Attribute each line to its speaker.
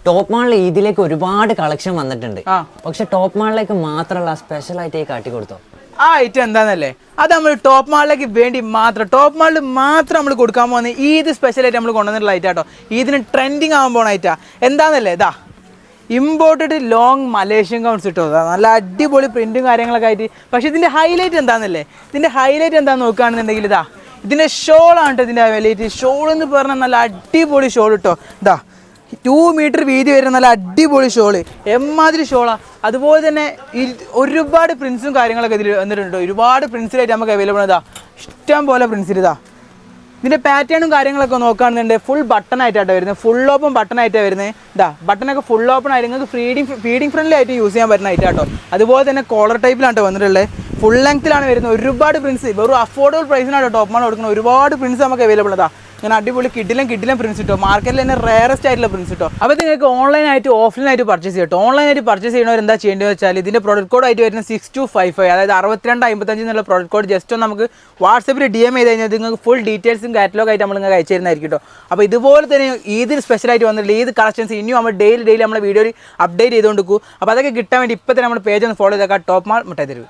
Speaker 1: Top മാളിൽ ഇതിലേക്ക് ഒരുപാട് കളക്ഷൻ വന്നിട്ടുണ്ട്. പക്ഷെ ടോപ്പ് മാളിലേക്ക് മാത്രമല്ല സ്പെഷ്യൽ ആയിട്ട് കാട്ടി കൊടുത്തോ
Speaker 2: ആ ഐറ്റം എന്താണെന്നല്ലേ, അത് നമ്മൾ ടോപ്പ് മാളിലേക്ക് വേണ്ടി മാത്രം, ടോപ്പ് മാളിൽ മാത്രം നമ്മൾ കൊടുക്കാൻ പോകുന്നത് ഈദ് സ്പെഷ്യലായിട്ട് നമ്മൾ കൊണ്ടുവന്നിട്ടുള്ള ഐറ്റം കേട്ടോ. ഇതിന് ട്രെൻഡിങ് ആകാൻ പോകുന്ന ഐറ്റാ. എന്താണെന്നല്ലേ, ഇതാ ഇമ്പോർട്ടഡ് ലോങ് മലേഷ്യൻ ഗൗൺസ് കിട്ടും. നല്ല അടിപൊളി പ്രിൻറ്റും കാര്യങ്ങളൊക്കെ ആയിട്ട്. പക്ഷേ ഇതിൻ്റെ ഹൈലൈറ്റ് എന്താണെന്നല്ലേ, ഇതിൻ്റെ ഹൈലൈറ്റ് എന്താണെന്ന് നോക്കുകയാണെന്നുണ്ടെങ്കിൽ ഇതാ ഇതിൻ്റെ ഷോളാണ് കേട്ടോ. ഇതിൻ്റെ ഹൈലൈറ്റ് ഷോൾ എന്ന് പറഞ്ഞാൽ നല്ല അടിപൊളി ഷോൾ കിട്ടോ. ഇതാ 2 മീറ്റർ വീതി വരുന്ന നല്ല അടിപൊളി ഷോള്, എമ്മാതിരി ഷോളാണ്. അതുപോലെ തന്നെ ഒരുപാട് പ്രിൻസും കാര്യങ്ങളൊക്കെ ഇതിൽ വന്നിട്ടുണ്ട്. ഒരുപാട് പ്രിൻസിലായിട്ട് നമുക്ക് അവൈലബിൾ ആണ്. ഇതാ ഇഷ്ടം പോലെ പ്രിൻസിൽ. ഇതാ ഇതിൻ്റെ പാറ്റേണും കാര്യങ്ങളൊക്കെ നോക്കുകയാണെന്നുണ്ടെങ്കിൽ ഫുൾ ബട്ടൺ ആയിട്ടാണ് വരുന്നത്. ഫുൾ ഓപ്പൺ ബട്ടൺ ആയിട്ടാണ് വരുന്നത്. ഇതാ ബട്ടണൊക്കെ ഫുൾ ഓപ്പൺ ആയിട്ട് നിങ്ങൾക്ക് ഫീഡിങ് ഫ്രണ്ട്ലി ആയിട്ട് യൂസ് ചെയ്യാൻ പറ്റുന്ന ഐറ്റം കേട്ടോ. അതുപോലെ തന്നെ കോളർ ടൈപ്പിലാണ് വന്നിട്ടുള്ളത്. ഫുൾ ലെങ്ത്തിലാണ് വരുന്നത്. ഒരുപാട് പ്രിൻസ് വെറും അഫോർഡബിൾ പ്രൈസിനാണ് ടോപ്പ് മാൾ കൊടുക്കുന്നത്. ഒരുപാട് പ്രിൻസ് നമുക്ക് അവൈലബിൾ അതാ. ഇങ്ങനെ അടിപൊളി കിഡിലും പ്രിൻസ് കിട്ടും. മാർക്കറ്റിൽ തന്നെ റയറസ്റ്റ് ആയിട്ടുള്ള പ്രിൻസ് കിട്ടും. അപ്പോൾ നിങ്ങൾക്ക് ഓൺലൈനായിട്ട് ഓഫ്ലൈനായിട്ട് പർച്ചേസ് ചെയ്യും. ഓൺലൈനായിട്ട് പർച്ചേസ് ചെയ്യുന്നവർ എന്താ ചെയ്യേണ്ടത് വെച്ചാൽ ഇതിൻ്റെ പ്രോഡക്റ്റ് കോഡ് ആയിട്ട് വരുന്ന 6255, അതായത് 6255 എന്നുള്ള പ്രോഡക്റ്റ് കോഡ് ജസ്റ്റ് ഒന്ന് നമുക്ക് വാട്സപ്പിൽ DM ചെയ്ത് കഴിഞ്ഞാൽ നിങ്ങൾക്ക് ഫുൾ ഡീറ്റെയിൽസും കാറ്റലോഗ് ആയിട്ട് നമ്മൾ നിങ്ങൾക്ക് അയച്ചു തരുന്നതായിരിക്കും കേട്ടോ. അപ്പോൾ ഇതുപോലെ തന്നെ ഇതിൽ സ്പെഷ്യലായിട്ട് വന്നിട്ടുള്ള ഈദ് കളക്ഷൻസ് ഇനിയും നമ്മൾ ഡെയിലി നമ്മുടെ വീഡിയോയിൽ അപ്ഡേറ്റ് ചെയ്തുകൊണ്ട് പോകും. അപ്പോൾ അതൊക്കെ കിട്ടാൻ വേണ്ടി ഇപ്പോൾ തന്നെ നമ്മുടെ പേജ് ഒന്ന് ഫോളോ ചെയ്തേക്കാം. ടോപ്പ് മാൾ മുട്ടായി തെരുവ്.